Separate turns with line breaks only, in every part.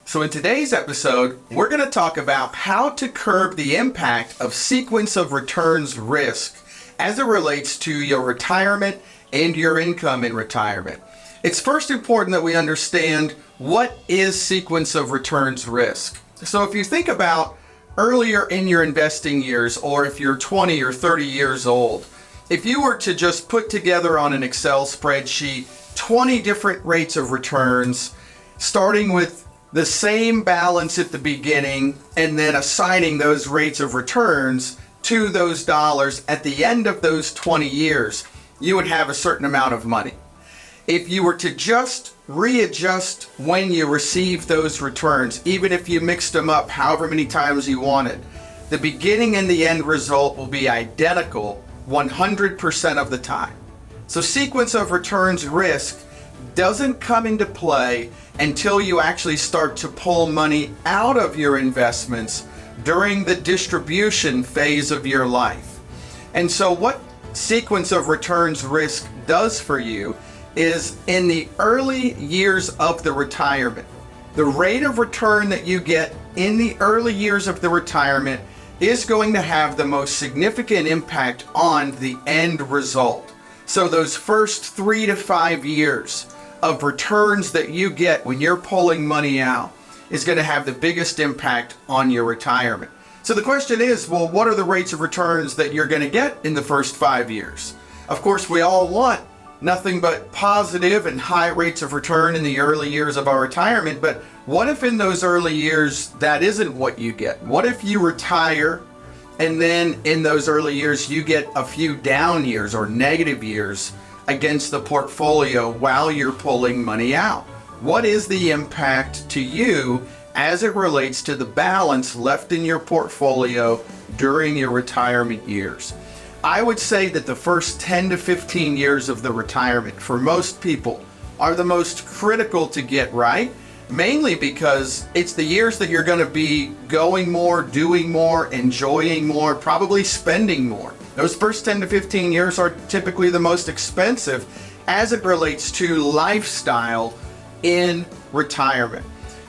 So in today's episode, we're going to talk about how to curb the impact of sequence of returns risk as it relates to your retirement and your income in retirement. It's first important that we understand what is sequence of returns risk. So if you think about earlier in your investing years, or if you're 20 or 30 years old, if you were to just put together on an Excel spreadsheet 20 different rates of returns, starting with the same balance at the beginning and then assigning those rates of returns to those dollars at the end of those 20 years, you would have a certain amount of money. If you were to just readjust when you receive those returns, even if you mixed them up however many times you wanted, the beginning and the end result will be identical 100% of the time. So sequence of returns risk doesn't come into play until you actually start to pull money out of your investments during the distribution phase of your life. And so what sequence of returns risk does for you is in the early years of the retirement, the rate of return that you get in the early years of the retirement is going to have the most significant impact on the end result. So those first 3 to 5 years of returns that you get when you're pulling money out is going to have the biggest impact on your retirement. So the question is, well, what are the rates of returns that you're going to get in the first 5 years? Of course, we all want nothing but positive and high rates of return in the early years of our retirement, but what if in those early years that isn't what you get? What if you retire and then in those early years you get a few down years or negative years against the portfolio while you're pulling money out? What is the impact to you as it relates to the balance left in your portfolio during your retirement years? I would say that the first 10 to 15 years of the retirement for most people are the most critical to get right, mainly because it's the years that you're going to be going more, doing more, enjoying more, probably spending more. Those first 10 to 15 years are typically the most expensive as it relates to lifestyle in retirement.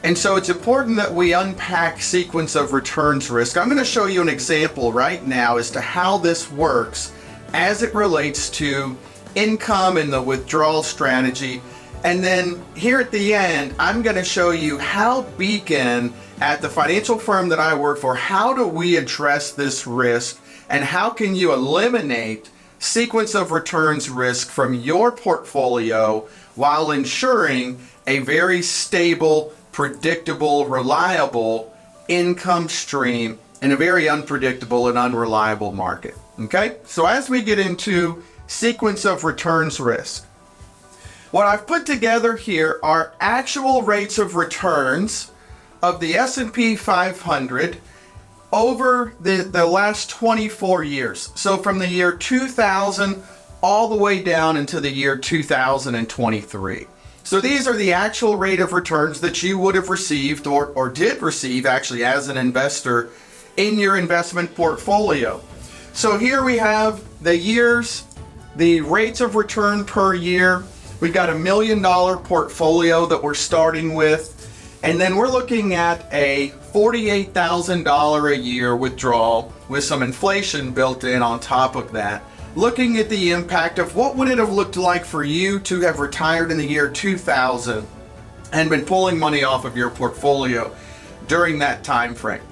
And so it's important that we unpack sequence of returns risk. I'm going to show you an example right now as to how this works as it relates to income and the withdrawal strategy. And then here at the end, I'm going to show you how Beacon, at the financial firm that I work for, how do we address this risk and how can you eliminate sequence of returns risk from your portfolio while ensuring a very stable, predictable, reliable income stream in a very unpredictable and unreliable market. Okay? So as we get into sequence of returns risk, what I've put together here are actual rates of returns of the S&P 500 over the last 24 years. So from the year 2000 all the way down into the year 2023. So these are the actual rate of returns that you would have received or did receive actually as an investor in your investment portfolio. So here we have the years, the rates of return per year. We've got $1 million portfolio that we're starting with. And then we're looking at a $48,000 a year withdrawal with some inflation built in on top of that. Looking at the impact of what would it have looked like for you to have retired in the year 2000 and been pulling money off of your portfolio during that time frame.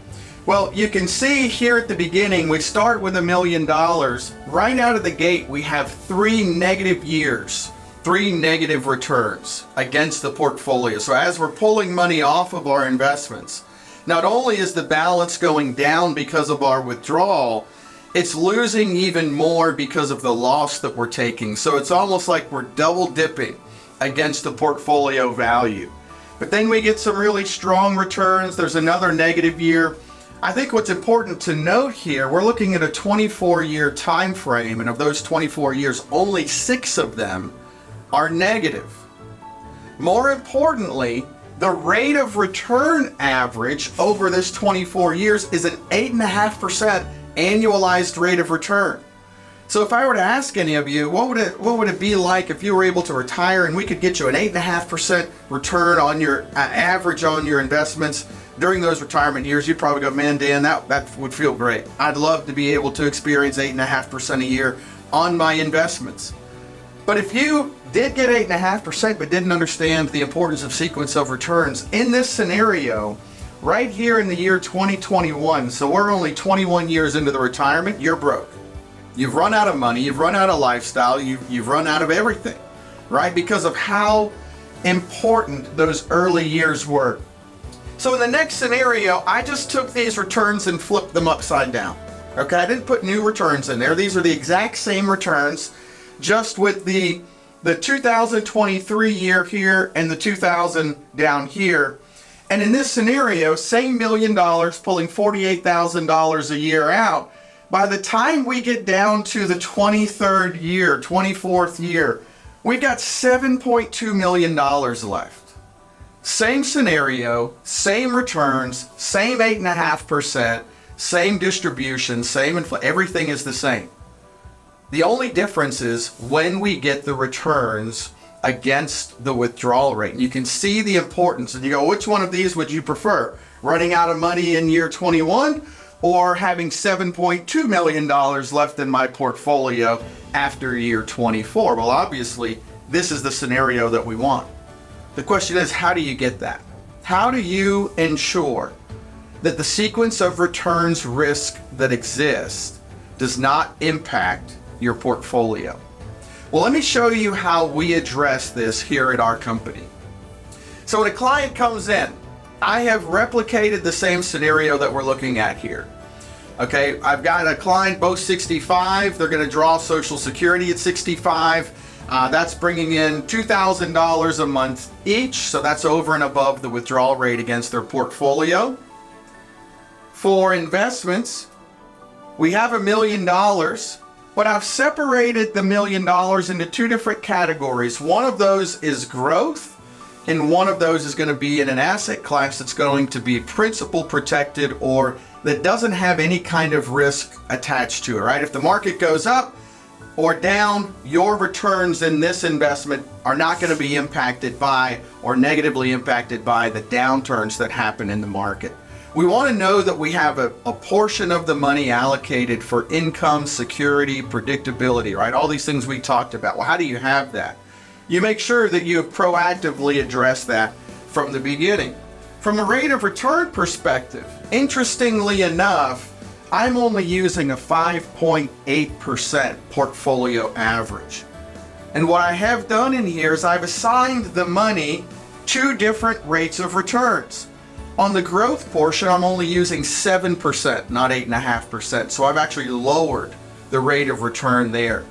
Well, you can see here at the beginning, we start with $1 million. Right out of the gate, we have 3 negative years, 3 negative returns against the portfolio. So as we're pulling money off of our investments, not only is the balance going down because of our withdrawal, it's losing even more because of the loss that we're taking. So it's almost like we're double dipping against the portfolio value. But then we get some really strong returns. There's another negative year. I think what's important to note here, we're looking at a 24-year time frame, and of those 24 years, only 6 of them are negative. More importantly, the rate of return average over this 24 years is an 8.5% annualized rate of return. So if I were to ask any of you, what would it be like if you were able to retire and we could get you an 8.5% return on your average on your investments during those retirement years? You'd probably go, man, Dan, that would feel great. I'd love to be able to experience 8.5% a year on my investments. But if you did get 8.5% but didn't understand the importance of sequence of returns, in this scenario, right here in the year 2021, so we're only 21 years into the retirement, you're broke. You've run out of money, you've run out of lifestyle, you've run out of everything, right? Because of how important those early years were. So in the next scenario, I just took these returns and flipped them upside down. Okay, I didn't put new returns in there. These are the exact same returns, just with the 2023 year here and the 2000 down here. And in this scenario, same $1 million pulling $48,000 a year out. By the time we get down to the 23rd year, 24th year, we've got $7.2 million left. Same scenario, same returns, same 8.5%, same distribution, same everything is the same. The only difference is when we get the returns against the withdrawal rate. You can see the importance, and you go, which one of these would you prefer? Running out of money in year 21 or having $7.2 million left in my portfolio after year 24? Well, obviously, this is the scenario that we want. The question is, how do you get that? How do you ensure that the sequence of returns risk that exists does not impact your portfolio? Well, let me show you how we address this here at our company. So when a client comes in, I have replicated the same scenario that we're looking at here. Okay, I've got a client, both 65. They're going to draw Social Security at 65. That's bringing in $2,000 a month each. So that's over and above the withdrawal rate against their portfolio. For investments, we have $1 million, but I've separated the $1 million into two different categories. One of those is growth, and one of those is going to be in an asset class that's going to be principal protected or that doesn't have any kind of risk attached to it, right? If the market goes up or down, your returns in this investment are not going to be impacted by or negatively impacted by the downturns that happen in the market. We want to know that we have a portion of the money allocated for income, security, predictability, right? All these things we talked about. Well, how do you have that? You make sure that you have proactively addressed that from the beginning. From a rate of return perspective, interestingly enough, I'm only using a 5.8% portfolio average. And what I have done in here is I've assigned the money two different rates of returns. On the growth portion, I'm only using 7%, not 8.5%. So I've actually lowered the rate of return there.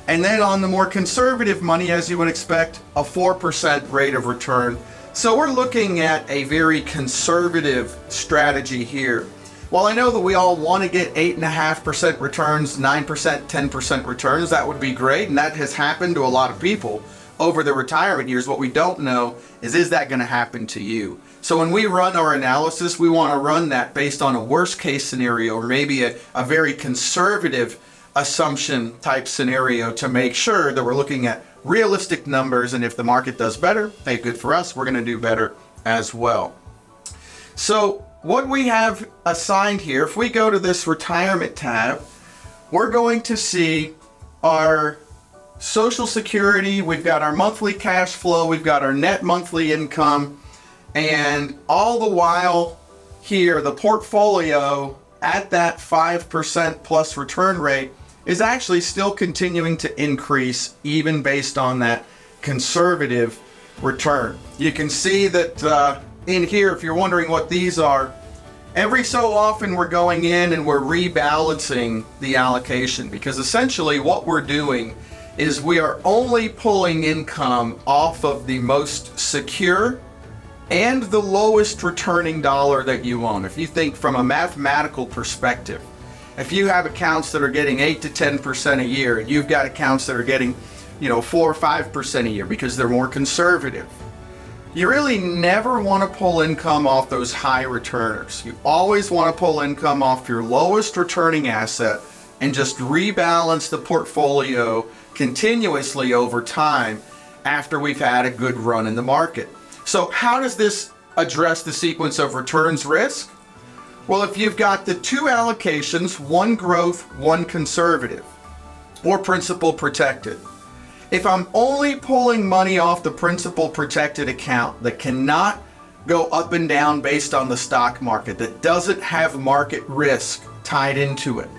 And then on the more conservative money, as you would expect, a 4% rate of return. So we're looking at a very conservative strategy here. While I know that we all want to get 8.5% returns, 9%, 10% returns, that would be great. And that has happened to a lot of people over the retirement years. What we don't know is that going to happen to you? So when we run our analysis, we want to run that based on a worst case scenario or maybe a very conservative assumption type scenario to make sure that we're looking at realistic numbers. And if the market does better, hey, good for us. We're going to do better as well. So what we have assigned here, if we go to this retirement tab, we're going to see our Social Security. We've got our monthly cash flow. We've got our net monthly income. And all the while here, the portfolio at that 5% plus return rate is actually still continuing to increase even based on that conservative return. You can see that in here, if you're wondering what these are, every so often we're going in and we're rebalancing the allocation, because essentially what we're doing is we are only pulling income off of the most secure and the lowest returning dollar that you own. If you think from a mathematical perspective, if you have accounts that are getting 8 to 10% a year, and you've got accounts that are getting, 4 or 5% a year because they're more conservative, you really never want to pull income off those high returners. You always want to pull income off your lowest returning asset, and just rebalance the portfolio continuously over time after we've had a good run in the market. So how does this address the sequence of returns risk? Well, if you've got the two allocations, one growth, one conservative, or principal protected. If I'm only pulling money off the principal protected account that cannot go up and down based on the stock market, that doesn't have market risk tied into it,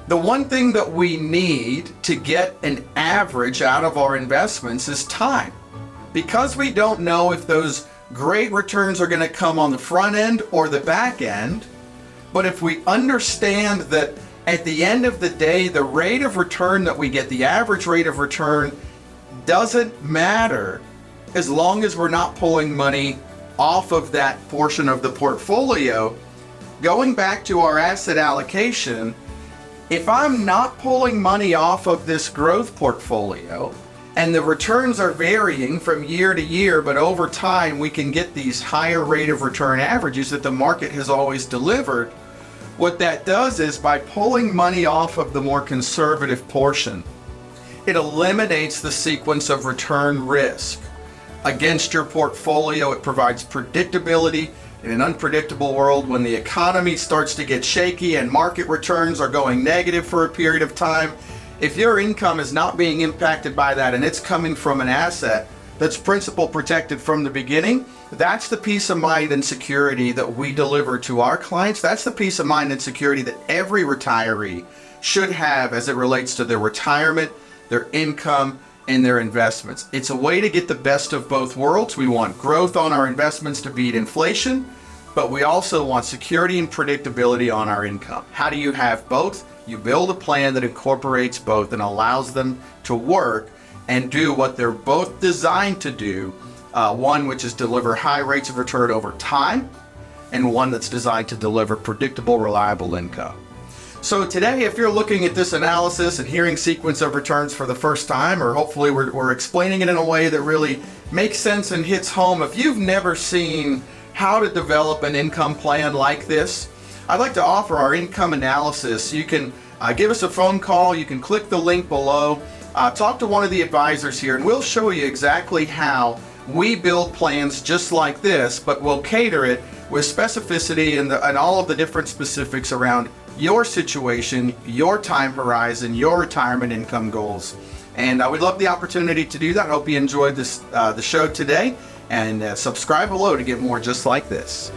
the one thing that we need to get an average out of our investments is time. Because we don't know if those great returns are going to come on the front end or the back end, but if we understand that at the end of the day, the rate of return that we get, the average rate of return, doesn't matter as long as we're not pulling money off of that portion of the portfolio. Going back to our asset allocation, if I'm not pulling money off of this growth portfolio and the returns are varying from year to year, but over time we can get these higher rate of return averages that the market has always delivered, what that does is by pulling money off of the more conservative portion, it eliminates the sequence of return risk against your portfolio. It provides predictability in an unpredictable world. When the economy starts to get shaky and market returns are going negative for a period of time, if your income is not being impacted by that and it's coming from an asset that's principal protected from the beginning, that's the peace of mind and security that we deliver to our clients. That's the peace of mind and security that every retiree should have as it relates to their retirement, their income, and their investments. It's a way to get the best of both worlds. We want growth on our investments to beat inflation, but we also want security and predictability on our income. How do you have both? You build a plan that incorporates both and allows them to work and do what they're both designed to do. One which is deliver high rates of return over time, and one that's designed to deliver predictable, reliable income. So today, if you're looking at this analysis and hearing sequence of returns for the first time, or hopefully we're explaining it in a way that really makes sense and hits home, if you've never seen how to develop an income plan like this, I'd like to offer our income analysis. You can give us a phone call, you can click the link below, talk to one of the advisors here, and we'll show you exactly how we build plans just like this, but we'll cater it with specificity and all of the different specifics around your situation, your time horizon, your retirement income goals. And we'd love the opportunity to do that. I hope you enjoyed the show today, and subscribe below to get more just like this.